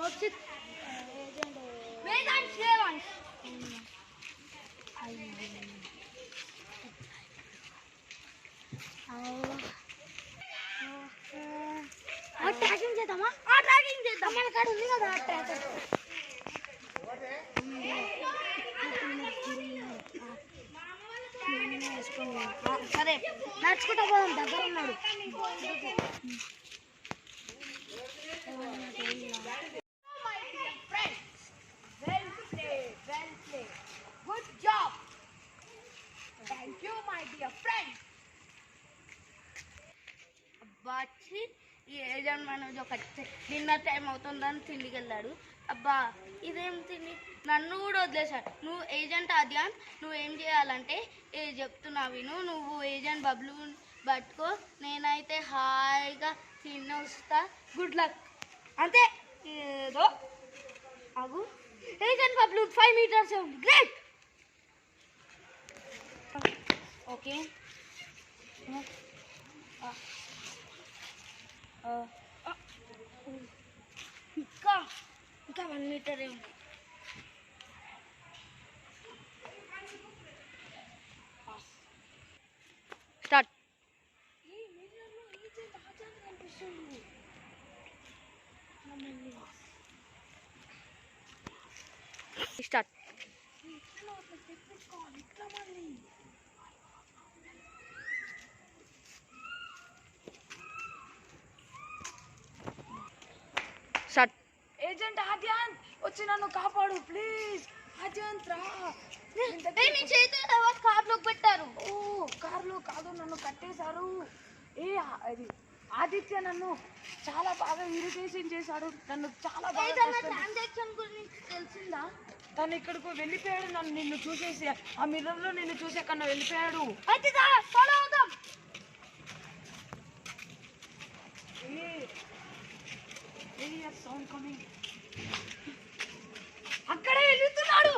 Mokshith Vedant శ్రేవాంశ్ tracking చేద్దామా? Tracking చేద్దాం. మన కాడ ఉంది కదా ట్రాకర్. సరే నడుచుకుంటా పోదాం, దగ్గర ఉన్నాడు. Good job, thank you my dear friend. అబ్బా ఈ ఏజెంట్ మనోజ్ ఒక డిన్నర్ టైం అవుతుందని తిండికి వెళ్ళాడు. అబ్బా ఇదేం తిండి, నన్ను కూడా వదిలేశాడు. నువ్వు ఏజెంట్ ఆద్యాన్, నువ్వేం చేయాలంటే చెప్తున్నా విను. నువ్వు ఏజెంట్ బబ్లు పట్టుకో, నేనైతే హాయిగా తినొస్తా. గుడ్ లక్ అంతే. ఏదో అగు ఏజెంట్ బబ్లు 5 meters ఉంది. గ్రేట్. ఓకే ఇంకా 1 meter ఉంది. స్టార్ట్. కనిపిస్తుంది. స్టార్ట్. స్టార్ట్. ఏజెంట్ ఆద్యాన్ వచ్చి నన్ను కాపాడు ప్లీజ్. ఆద్యాన్ రా. కార్లోకి పెట్టారు. ఓ కార్లో కాదు, నన్ను కట్టేశారు. అది ఆదిత్య నన్ను చాలా బాగా ఇరిటేషన్ చేశాడు. నన్ను చాలా బాగా ట్రాన్సాక్షన్ గురించి తెలిసిందా? తను ఇక్కడికి వెళ్ళిపోయాడు. నన్ను నిన్ను చూసేసి ఆ మిర్రర్ లో నిన్ను చూసి అక్కడ వెళ్ళిపోయాడు. అయితే ఫాలో అవుదాం. Sound coming. అక్కడే వెళ్తున్నాడు.